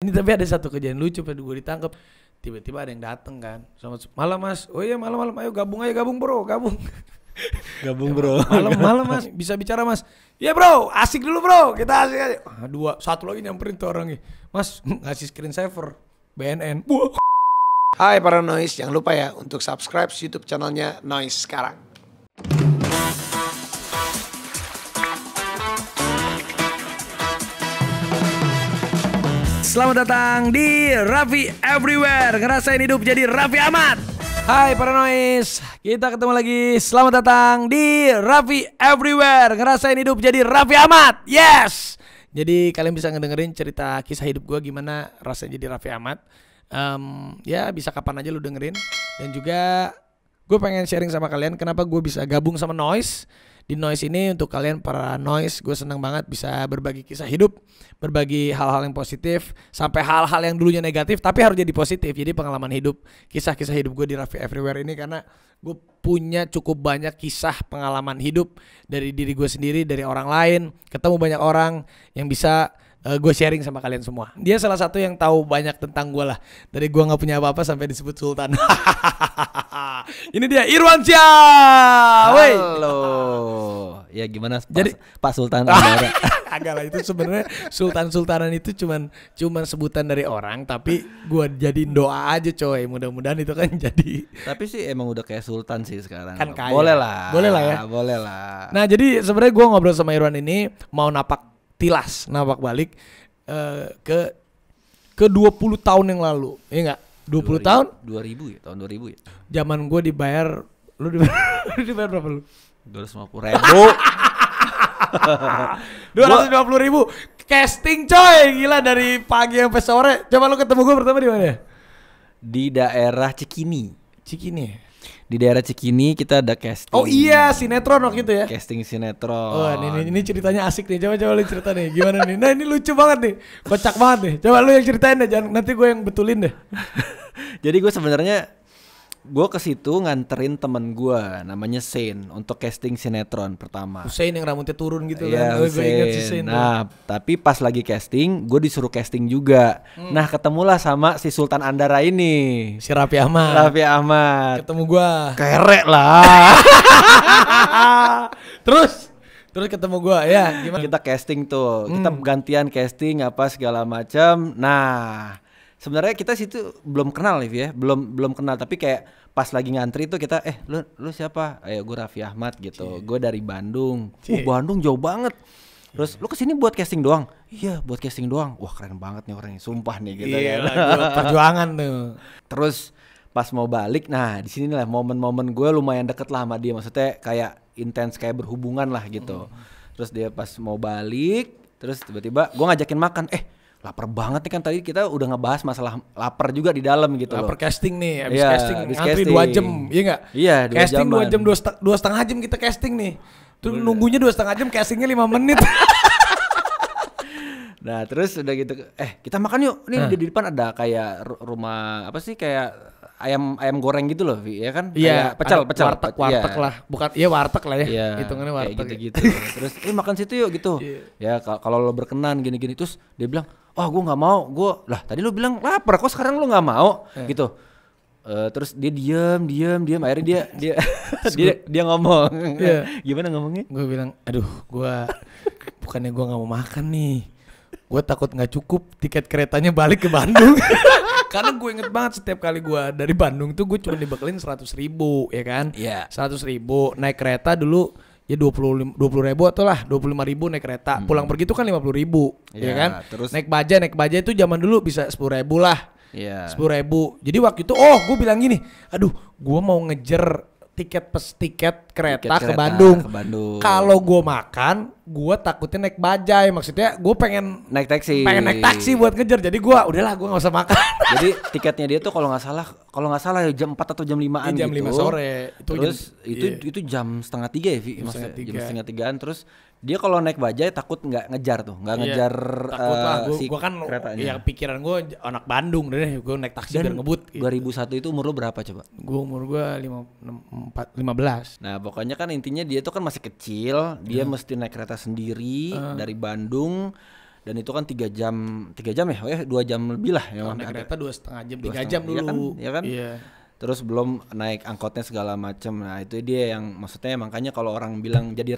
Ini tapi ada satu kejadian lucu pada gue ditangkap. Tiba-tiba ada yang dateng kan. Selamat malam mas. Oh iya malam-malam. Ayo gabung bro. Gabung bro. Malam mas. Bisa bicara mas. Iya bro. Asik dulu bro. Kita asik aja. Satu lagi nyamperin tuh orangnya. Mas ngasih screen saver BNN. Hai para Noise. Jangan lupa ya untuk subscribe YouTube channelnya Noise sekarang. Selamat datang di Raffi Everywhere. Ngerasain hidup jadi Raffi Ahmad. Hai para Noise, kita ketemu lagi. Selamat datang di Raffi Everywhere. Ngerasain hidup jadi Raffi Ahmad. Yes. Jadi kalian bisa ngedengerin cerita kisah hidup gue gimana rasanya jadi Raffi Ahmad. Ya bisa kapan aja lu dengerin. Dan juga gue pengen sharing sama kalian kenapa gue bisa gabung sama Noise. Di Noise ini untuk kalian para Noise, gue senang banget bisa berbagi kisah hidup, berbagi hal-hal yang positif, sampai hal-hal yang dulunya negatif tapi harus jadi positif. Jadi pengalaman hidup, kisah-kisah hidup gue di Raffi Everywhere ini karena gue punya cukup banyak kisah pengalaman hidup dari diri gue sendiri, dari orang lain, ketemu banyak orang yang bisa gue sharing sama kalian semua. Dia salah satu yang tahu banyak tentang gue lah. Dari gue gak punya apa-apa sampai disebut Sultan. Ini dia Irwansyah. Halo. Ya gimana Pak Sultan Andara? Agak lah, itu sebenarnya Sultan-Sultanan itu cuman sebutan dari orang, tapi gue jadiin doa aja coy. Mudah-mudahan itu kan jadi. Tapi sih emang udah kayak Sultan sih sekarang. Kan kaya. Boleh lah ya. Boleh lah. Nah jadi sebenarnya gue ngobrol sama Irwan ini mau napak balik ke 20 tahun yang lalu. Iya enggak? 20 tahun? 2000 ya, tahun 2000 ya. Zaman gue dibayar, lu dibayar berapa lu? 250.000. 250.000 casting coy, gila dari pagi sampai sore. Coba lu ketemu gue pertama di mana? Di daerah Cikini. Di daerah Cikini kita ada casting. Oh iya, sinetron waktu itu ya. Casting sinetron. Oh ini ceritanya asik nih. Coba lu cerita nih gimana nih. Nah ini lucu banget nih, kocak banget nih. Coba lu yang ceritain deh, jangan nanti gue yang betulin deh. Jadi gue sebenarnya ke situ nganterin temen gue namanya Sain untuk casting sinetron pertama. Sain yang rambutnya turun gitu ya, kan. Gue inget si Sain. Nah, tapi pas lagi casting, gue disuruh casting juga. Nah, ketemulah sama si Sultan Andara ini. Si Raffi Ahmad. Ketemu gue. Kerek lah. Terus ketemu gue ya gimana? Kita casting tuh, kita gantian casting apa segala macam. Nah, sebenarnya kita situ belum kenal ya, belum kenal, tapi kayak pas lagi ngantri tuh kita lu siapa? Ayo gue Raffi Ahmad gitu. Gue dari Bandung. Bandung jauh banget. Terus lu kesini buat casting doang? Iya, buat casting doang. Wah, keren banget nih orangnya, sumpah nih gitu kan. Perjuangan tuh. Terus pas mau balik, nah di sini lah momen-momen gue lumayan deket lah sama dia, maksudnya kayak intens, kayak berhubungan lah gitu. Terus dia pas mau balik, terus tiba-tiba gue ngajakin makan. Lapar banget nih kan, tadi kita udah ngebahas masalah lapar juga di dalam gitu. Lapar casting nih, abis ya, casting ngantri 2 jam, iya nggak? Iya, 2 casting jaman. 2 jam, 2,5 jam kita casting nih. Terus nunggunya 2,5 jam, castingnya 5 menit. Nah terus udah gitu, kita makan yuk. Nih di depan ada kayak rumah apa sih, kayak ayam goreng gitu loh, ya kan? Iya, pecel. Warteg lah, bukan? Iya warteg lah ya. Iya, hitungannya warteg. Gitu. Terus makan situ yuk gitu. Ya kalau lo berkenan gini-gini. Terus dia bilang, gue nggak mau. Lah tadi lo bilang lapar, kok sekarang lo nggak mau? Gitu. Terus dia diam. Akhirnya dia ngomong. Gimana ngomongnya? Gue bilang, bukannya gue nggak mau makan nih. Gue takut nggak cukup tiket keretanya balik ke Bandung. Karena gue inget banget setiap kali gue dari Bandung tuh gue cuma dibekelin 100.000 ya kan. 100.000 naik kereta dulu ya 20.000 atau lah 25.000 naik kereta. Pulang pergi tuh kan 50.000 ya kan. Terus naik baja itu zaman dulu bisa 10.000 lah. 10.000. Jadi waktu itu gue bilang gini, gue mau ngejar tiket kereta ke Bandung. Kalau gue makan, gue takutnya naik bajai. Maksudnya gue pengen naik taksi buat ngejar. Jadi gue udahlah, gue nggak usah makan. Jadi tiketnya dia tuh kalau nggak salah ya jam 4 atau jam 5-an jam gitu. Jam 5 sore. Terus itu jam setengah 3 ya, maksudnya jam setengah 3-an. Terus dia kalau naik bajai takut nggak ngejar ngejar takut lah. Gue kan keretanya. Ya pikiran gue anak Bandung deh, gue naik taksi biar ngebut. 2001 itu umur lo berapa coba? Umur gue 15. Nah pokoknya kan intinya dia tuh kan masih kecil, dia mesti naik kereta sendiri dari Bandung. Dan itu kan 3 jam ya, 2 jam lebih lah ya. Kalau naik kereta 2,5 jam, 3 2,5 jam dulu. Iya kan? Iya. Terus belum naik angkotnya segala macam. Nah, itu dia yang maksudnya makanya kalau orang bilang jadi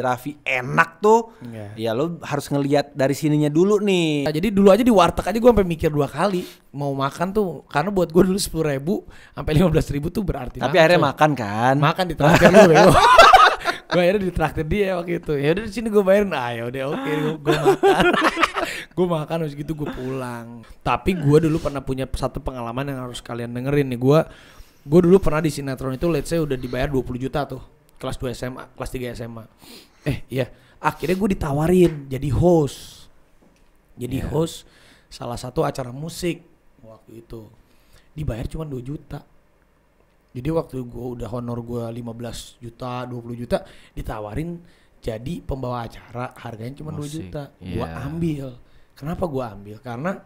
Raffi enak tuh. Ya lo harus ngelihat dari sininya dulu nih. Nah, jadi dulu aja di warteg aja gue sampai mikir 2 kali mau makan tuh, karena buat gue dulu 10.000 sampai 15.000 tuh berarti. Tapi akhirnya makan kan? Makan di traktir lu bego. Gue akhirnya di traktir dia waktu itu. Ya udah di sini gue bayarin. Ya udah oke, gue makan. Gue makan habis gitu gue pulang. Tapi gue dulu pernah punya satu pengalaman yang harus kalian dengerin nih. Gue dulu pernah di sinetron itu let's say udah dibayar 20 juta tuh. Kelas 2 SMA, kelas 3 SMA. Iya. Akhirnya gue ditawarin jadi host. Jadi host salah satu acara musik waktu itu. Dibayar cuma 2 juta. Jadi waktu gue udah honor gue 15 juta, 20 juta ditawarin jadi pembawa acara harganya cuma 2 juta. Gue ambil. Kenapa gue ambil? Karena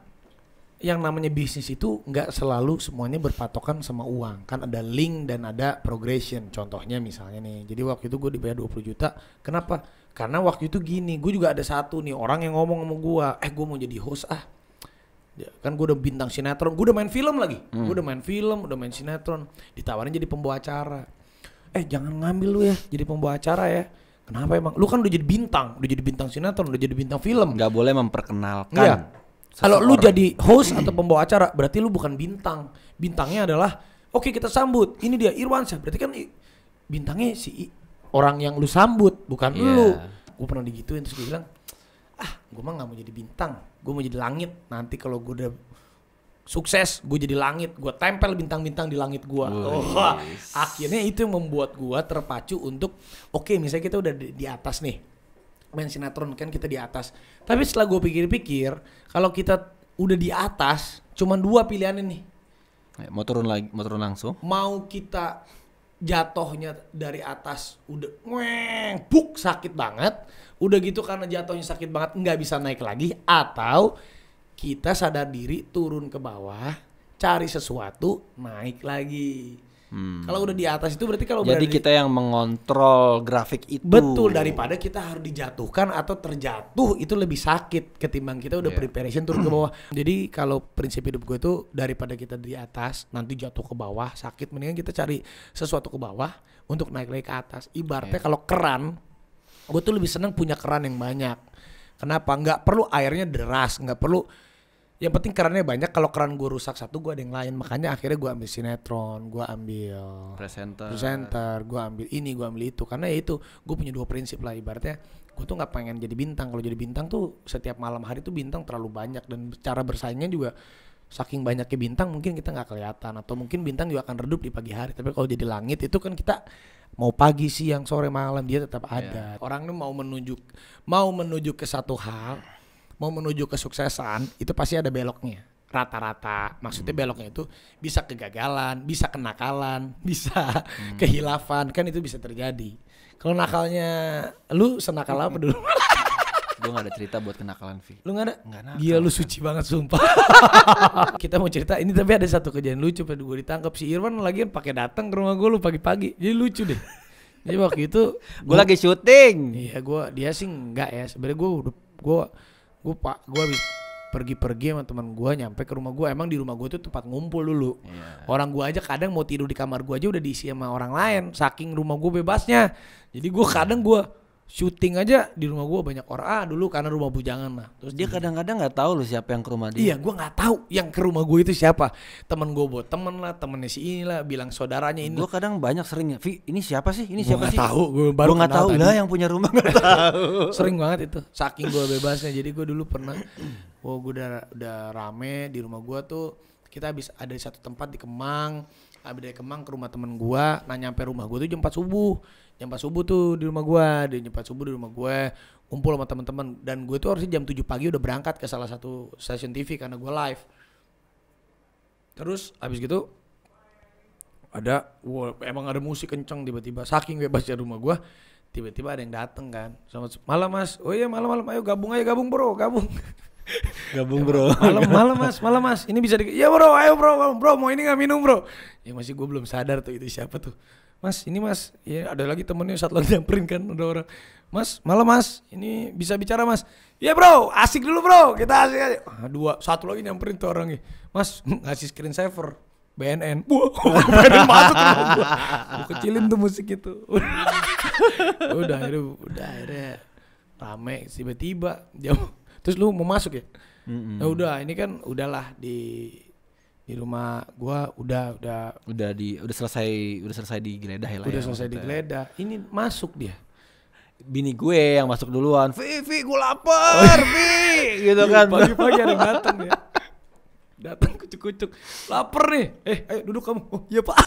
yang namanya bisnis itu nggak selalu semuanya berpatokan sama uang. Kan ada link dan ada progression. Contohnya misalnya nih. Jadi waktu itu gue dibayar 20 juta. Kenapa? Karena waktu itu gini. Gue juga ada satu nih orang yang ngomong sama gue. Gue mau jadi host kan gue udah bintang sinetron, gue udah main film lagi, gue udah main film, udah main sinetron, ditawarin jadi pembawa acara. Jangan ngambil lu ya jadi pembawa acara ya. Kenapa emang? Lu kan udah jadi bintang sinetron, udah jadi bintang film. Gak boleh memperkenalkan. Iya. Kalau lu jadi host atau pembawa acara, berarti lu bukan bintang. Bintangnya adalah, oke, kita sambut, ini dia Irwansyah. Berarti kan bintangnya si orang yang lu sambut, bukan lu. Gue pernah digituin terus gue bilang, gue mah gak mau jadi bintang, gue mau jadi langit. Nanti kalau gue udah sukses, gue jadi langit, gue tempel bintang-bintang di langit gue. Akhirnya itu yang membuat gue terpacu untuk misalnya kita udah di atas nih, main sinetron kan kita di atas. Tapi setelah gue pikir-pikir, kalau kita udah di atas, cuma 2 pilihan nih. Mau turun langsung? Mau kita jatuhnya dari atas udah buk sakit banget, udah gitu karena jatuhnya sakit banget nggak bisa naik lagi, atau kita sadar diri turun ke bawah cari sesuatu naik lagi. Kalau udah di atas itu berarti jadi kita yang mengontrol grafik itu. Betul, daripada kita harus dijatuhkan atau terjatuh itu lebih sakit ketimbang kita udah preparation turun ke bawah. Jadi kalau prinsip hidup gue itu daripada kita di atas nanti jatuh ke bawah sakit, mendingan kita cari sesuatu ke bawah untuk naik lagi ke atas. Ibaratnya kalau keran, gue tuh lebih seneng punya keran yang banyak. Kenapa? Nggak perlu airnya deras, nggak perlu. Yang penting kerannya banyak. Kalau keran gue rusak satu, gue ada yang lain. Makanya akhirnya gue ambil sinetron, gue ambil presenter, gue ambil ini, gue ambil itu. Karena ya itu, gue punya 2 prinsip lah. Ibaratnya gue tuh gak pengen jadi bintang. Kalau jadi bintang tuh setiap malam hari tuh bintang terlalu banyak. Dan cara bersaingnya juga saking banyaknya bintang mungkin kita gak kelihatan. Atau mungkin bintang juga akan redup di pagi hari. Tapi kalau jadi langit itu kan kita mau pagi, siang, sore, malam dia tetap ada. Orang ini mau menuju ke satu hal, mau menuju kesuksesan, itu pasti ada beloknya. Rata-rata. Maksudnya beloknya itu bisa kegagalan, bisa kenakalan, bisa kehilafan. Kan itu bisa terjadi. Kalau nakalnya, lu senakal apa dulu? Gue gak ada cerita buat kenakalan, Vi. Lu gak ada? Gak nakal. Gila, lu suci banget sumpah. Kita mau cerita ini, tapi ada satu kejadian lucu pada gue ditangkap. Si Irwan lagi pakai datang ke rumah gue lu pagi-pagi. Jadi lucu deh. Jadi waktu itu gue lagi syuting. Iya, dia sih enggak ya. Sebenarnya gue habis pergi sama teman gue, nyampe ke rumah gue. Emang di rumah gue tuh tempat ngumpul dulu. Orang gue aja kadang mau tidur di kamar gue aja udah diisi sama orang lain, saking rumah gue bebasnya. Jadi gue kadang syuting aja di rumah gue banyak orang. Dulu karena rumah bujangan lah. Terus Dia kadang-kadang nggak tahu loh siapa yang ke rumah dia. Iya, gue nggak tahu yang ke rumah gue itu siapa. Temen gue buat temen lah, temennya si inilah, bilang saudaranya ini. Gue kadang banyak seringnya, Vi, ini siapa sih? Ini siapa sih? Gue nggak tahu. Gue nggak tahu lah, yang punya rumah nggak tahu. Sering banget itu, saking gue bebasnya. Jadi gue dulu pernah, gue udah rame di rumah gue tuh. Kita habis ada di satu tempat di Kemang. Habis dari Kemang ke rumah temen gue. Nah nyampe rumah gue tuh jam 4 subuh. Jam 4 subuh tuh di rumah gue. Jam 4 subuh di rumah gue. Kumpul sama teman-teman. Dan gue tuh harusnya jam 7 pagi udah berangkat ke salah satu stasiun TV karena gue live. Terus habis gitu emang ada musik kenceng tiba-tiba. Saking bebasnya rumah gue. Tiba-tiba ada yang dateng kan. Selamat malam mas. Oh iya malam. Ayo gabung bro. Gabung bro. Malam mas. Ini bisa ya bro, ayo bro, mau ini nggak minum bro. Ya masih gue belum sadar tuh itu siapa tuh. Mas ini mas, ya ada lagi temennya saat lagi nyamperin kan ada orang, mas malam mas, ini bisa bicara mas, ya bro, asik dulu bro, kita asik aja. Satu lagi nyamperin tuh orangnya, mas ngasih screen saver, BNN, wah BNN masuk tuh gua kecilin tuh musik itu, udah akhirnya rame tiba-tiba jam, terus lu mau masuk ya, nah udah ini kan udahlah di rumah gua udah selesai digeledah ya lah. Udah selesai digeledah. Ini masuk dia. Bini gue yang masuk duluan. Vi, gue lapar, Vi. Gitu kan. Pagi-pagi ada yang datang ya. Datang kucuk-kucuk. Lapar nih. Ayo duduk kamu. Oh iya Pak.